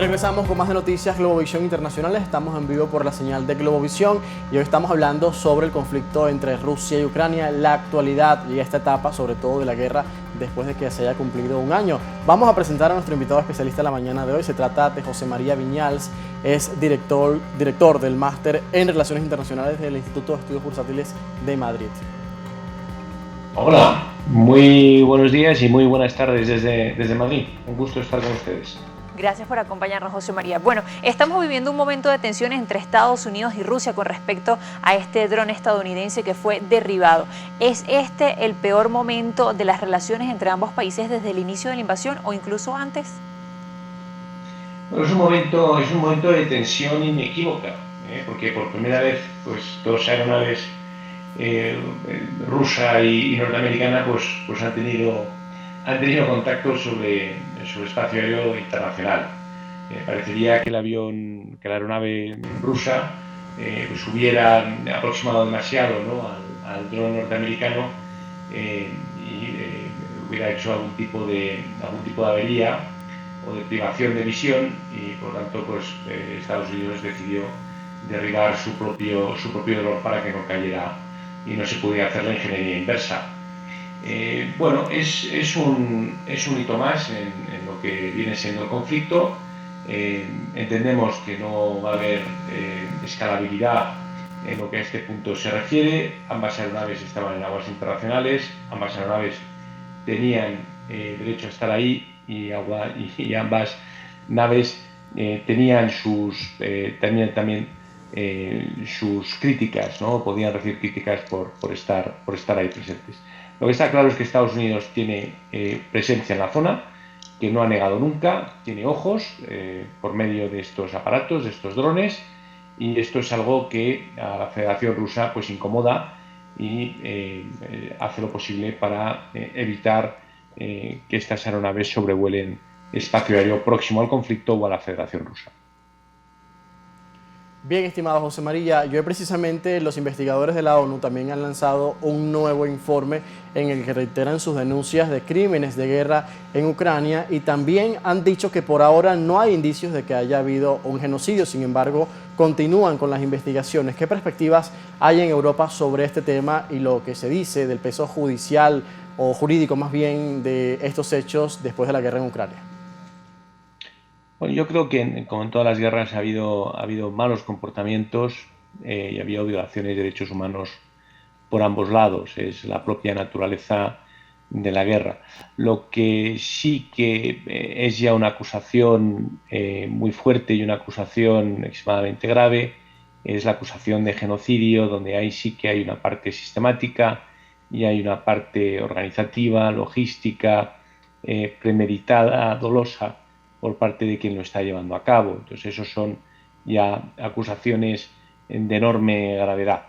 Regresamos con más de noticias Globovisión Internacionales. Estamos en vivo por la señal de Globovisión y hoy estamos hablando sobre el conflicto entre Rusia y Ucrania, la actualidad y esta etapa, sobre todo de la guerra, después de que se haya cumplido un año. Vamos a presentar a nuestro invitado especialista de la mañana de hoy. Se trata de José María Viñals, es director del Máster en Relaciones Internacionales del Instituto de Estudios Bursátiles de Madrid. Hola, muy buenos días y muy buenas tardes desde Madrid. Un gusto estar con ustedes. Gracias por acompañarnos, José María. Bueno, estamos viviendo un momento de tensiones entre Estados Unidos y Rusia con respecto a este dron estadounidense que fue derribado. ¿Es este el peor momento de las relaciones entre ambos países desde el inicio de la invasión o incluso antes? Bueno, es un momento de tensión inequívoca, porque por primera vez, pues, dos aeronaves rusa y norteamericana pues han tenido contacto sobre espacio aéreo internacional. Parecería que la aeronave rusa pues hubiera aproximado demasiado, ¿no?, al dron norteamericano y hubiera hecho algún tipo de avería o de privación de visión, y por lo tanto pues Estados Unidos decidió derribar su propio dron para que no cayera y no se pudiera hacer la ingeniería inversa. Bueno, es un hito más en lo que viene siendo el conflicto. Entendemos que no va a haber escalabilidad en lo que a este punto se refiere. Ambas aeronaves estaban en aguas internacionales, ambas aeronaves tenían derecho a estar ahí y ambas naves tenían también sus críticas, ¿no? Podían recibir críticas por estar ahí presentes. Lo que está claro es que Estados Unidos tiene presencia en la zona, que no ha negado nunca, tiene ojos por medio de estos aparatos, de estos drones, y esto es algo que a la Federación Rusa pues incomoda y hace lo posible para evitar que estas aeronaves sobrevuelen espacio aéreo próximo al conflicto o a la Federación Rusa. Bien, estimado José María, yo precisamente los investigadores de la ONU también han lanzado un nuevo informe en el que reiteran sus denuncias de crímenes de guerra en Ucrania y también han dicho que por ahora no hay indicios de que haya habido un genocidio. Sin embargo, continúan con las investigaciones. ¿Qué perspectivas hay en Europa sobre este tema y lo que se dice del peso judicial o jurídico más bien de estos hechos después de la guerra en Ucrania? Bueno, yo creo que como en todas las guerras ha habido malos comportamientos y ha habido violaciones de derechos humanos por ambos lados. Es la propia naturaleza de la guerra. Lo que sí que es ya una acusación muy fuerte y una acusación extremadamente grave es la acusación de genocidio, donde ahí sí que hay una parte sistemática y hay una parte organizativa, logística, premeditada, dolosa por parte de quien lo está llevando a cabo. Entonces, esos son ya acusaciones de enorme gravedad.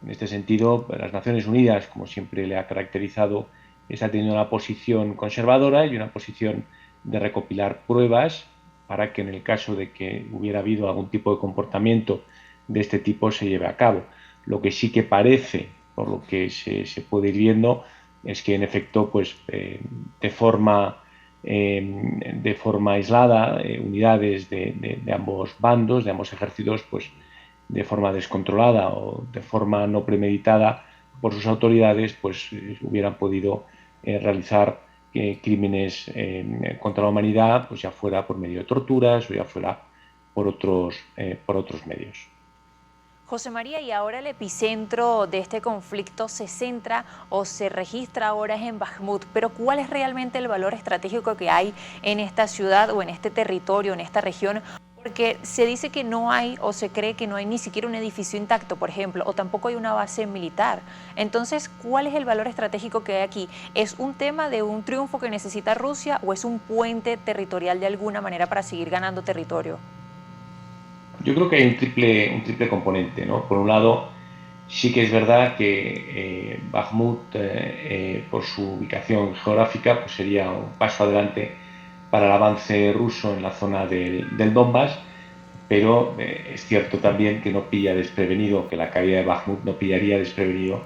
En este sentido, las Naciones Unidas, como siempre le ha caracterizado, está teniendo una posición conservadora y una posición de recopilar pruebas para que en el caso de que hubiera habido algún tipo de comportamiento de este tipo se lleve a cabo. Lo que sí que parece, por lo que se puede ir viendo, es que en efecto, pues de forma aislada, unidades de ambos bandos, de ambos ejércitos, pues de forma descontrolada o de forma no premeditada por sus autoridades, pues hubieran podido realizar crímenes contra la humanidad, pues ya fuera por medio de torturas o ya fuera por otros medios. José María, y ahora el epicentro de este conflicto se centra o se registra ahora en Bakhmut, pero ¿cuál es realmente el valor estratégico que hay en esta ciudad o en este territorio, en esta región? Porque se dice que no hay o se cree que no hay ni siquiera un edificio intacto, por ejemplo, o tampoco hay una base militar. Entonces, ¿cuál es el valor estratégico que hay aquí? ¿Es un tema de un triunfo que necesita Rusia o es un puente territorial de alguna manera para seguir ganando territorio? Yo creo que hay un triple componente, ¿no? Por un lado, sí que es verdad que Bakhmut, por su ubicación geográfica, pues sería un paso adelante para el avance ruso en la zona del Donbass, pero es cierto también que no pilla desprevenido, que la caída de Bakhmut no pillaría desprevenido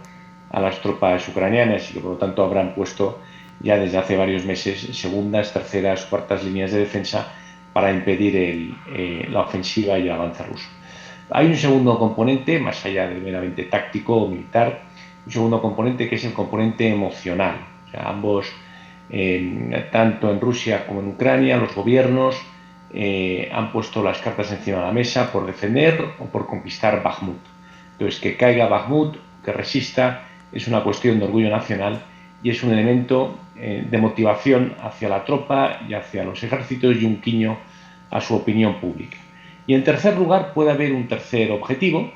a las tropas ucranianas y que por lo tanto habrán puesto ya desde hace varios meses segundas, terceras, cuartas líneas de defensa para impedir la ofensiva y el avance ruso. Hay un segundo componente, más allá del meramente táctico o militar, un segundo componente que es el componente emocional. O sea, ambos, tanto en Rusia como en Ucrania, los gobiernos han puesto las cartas encima de la mesa por defender o por conquistar Bakhmut. Entonces, que caiga Bakhmut, que resista, es una cuestión de orgullo nacional y es un elemento de motivación hacia la tropa y hacia los ejércitos y un guiño a su opinión pública. Y en tercer lugar puede haber un tercer objetivo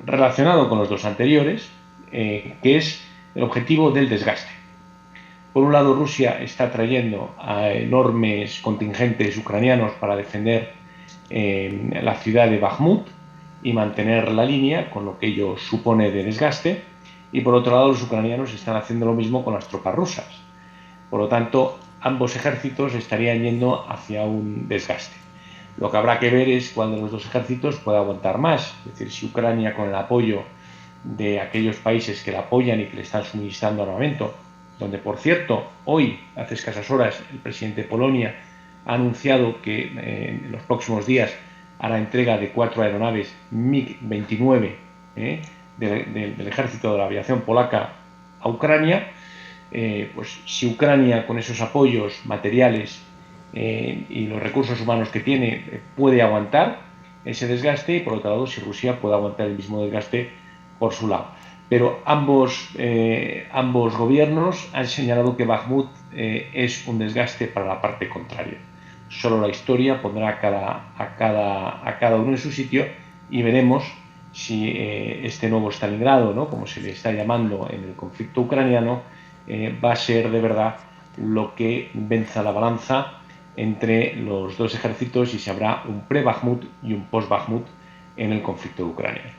relacionado con los dos anteriores, que es el objetivo del desgaste. Por un lado, Rusia está trayendo a enormes contingentes ucranianos para defender la ciudad de Bakhmut y mantener la línea, con lo que ello supone de desgaste, y por otro lado los ucranianos están haciendo lo mismo con las tropas rusas. Por lo tanto, ambos ejércitos estarían yendo hacia un desgaste. Lo que habrá que ver es cuál de los dos ejércitos puede aguantar más, es decir, si Ucrania, con el apoyo de aquellos países que la apoyan y que le están suministrando armamento, donde, por cierto, hoy, hace escasas horas, el presidente de Polonia ha anunciado que en los próximos días hará entrega de 4 aeronaves MiG-29 del ejército de la aviación polaca a Ucrania. Pues si Ucrania, con esos apoyos materiales y los recursos humanos que tiene, puede aguantar ese desgaste, y por otro lado, si Rusia puede aguantar el mismo desgaste por su lado. Pero ambos gobiernos han señalado que Bakhmut es un desgaste para la parte contraria. Solo la historia pondrá a cada uno en su sitio y veremos si este nuevo Stalingrado, ¿no?, como se le está llamando en el conflicto ucraniano, va a ser de verdad lo que venza la balanza entre los dos ejércitos y si habrá un pre-Bakhmut y un post-Bakhmut en el conflicto de Ucrania.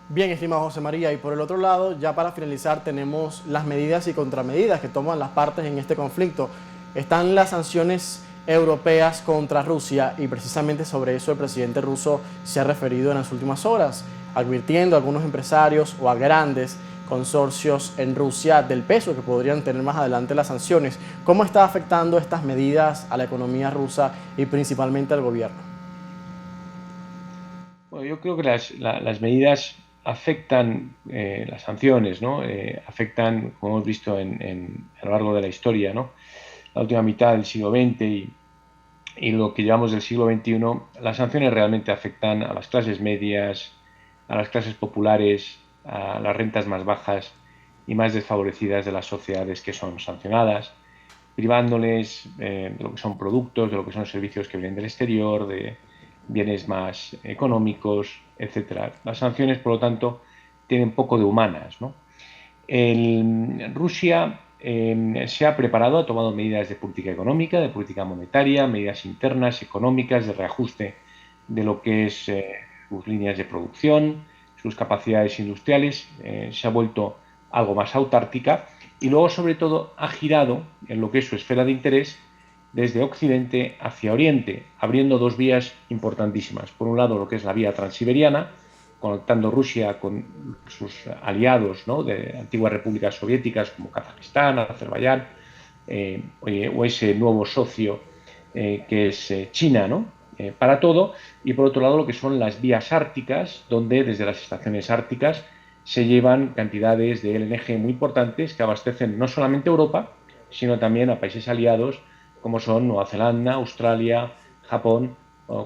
Bien, estimado José María, y por el otro lado, ya para finalizar, tenemos las medidas y contramedidas que toman las partes en este conflicto. Están las sanciones europeas contra Rusia y precisamente sobre eso el presidente ruso se ha referido en las últimas horas, advirtiendo a algunos empresarios o a grandes consorcios en Rusia del peso que podrían tener más adelante las sanciones. ¿Cómo está afectando estas medidas a la economía rusa y principalmente al gobierno? Bueno, yo creo que las medidas afectan, las sanciones, ¿no? Afectan, como hemos visto a lo largo de la historia, ¿no?, la última mitad del siglo XX y lo que llevamos del siglo XXI, las sanciones realmente afectan a las clases medias, a las clases populares, a las rentas más bajas y más desfavorecidas de las sociedades que son sancionadas, privándoles de lo que son productos, de lo que son servicios que vienen del exterior, de bienes más económicos, etc. Las sanciones, por lo tanto, tienen poco de humanas, ¿no? Rusia se ha preparado, ha tomado medidas de política económica, de política monetaria, medidas internas, económicas, de reajuste de lo que es sus líneas de producción, sus capacidades industriales, se ha vuelto algo más autárquica y luego, sobre todo, ha girado en lo que es su esfera de interés desde Occidente hacia Oriente, abriendo dos vías importantísimas. Por un lado, lo que es la vía transiberiana, conectando Rusia con sus aliados, ¿no?, de antiguas repúblicas soviéticas como Kazajistán, Azerbaiyán, o ese nuevo socio que es China, ¿no?, para todo. Y por otro lado, lo que son las vías árticas, donde desde las estaciones árticas se llevan cantidades de LNG muy importantes que abastecen no solamente a Europa, sino también a países aliados como son Nueva Zelanda, Australia, Japón,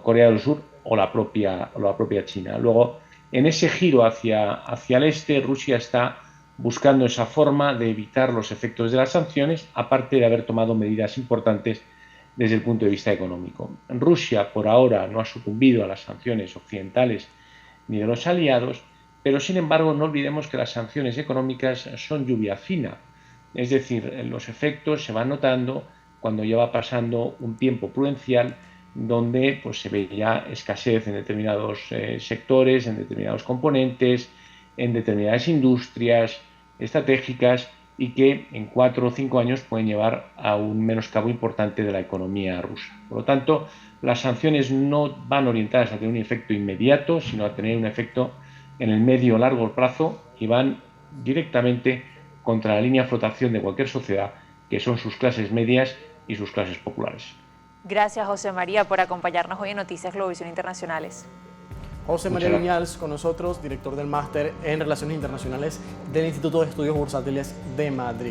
Corea del Sur o la propia China. Luego, en ese giro hacia el este, Rusia está buscando esa forma de evitar los efectos de las sanciones, aparte de haber tomado medidas importantes desde el punto de vista económico. Rusia, por ahora, no ha sucumbido a las sanciones occidentales ni de los aliados, pero sin embargo no olvidemos que las sanciones económicas son lluvia fina, es decir, los efectos se van notando cuando ya va pasando un tiempo prudencial donde pues, se ve ya escasez en determinados sectores, en determinados componentes, en determinadas industrias estratégicas y que en 4 o 5 años pueden llevar a un menoscabo importante de la economía rusa. Por lo tanto, las sanciones no van orientadas a tener un efecto inmediato, sino a tener un efecto en el medio o largo plazo y van directamente contra la línea de flotación de cualquier sociedad, que son sus clases medias y sus clases populares. Gracias, José María, por acompañarnos hoy en Noticias Globovisión Internacionales. José María Viñals con nosotros, director del Máster en Relaciones Internacionales del Instituto de Estudios Bursátiles de Madrid.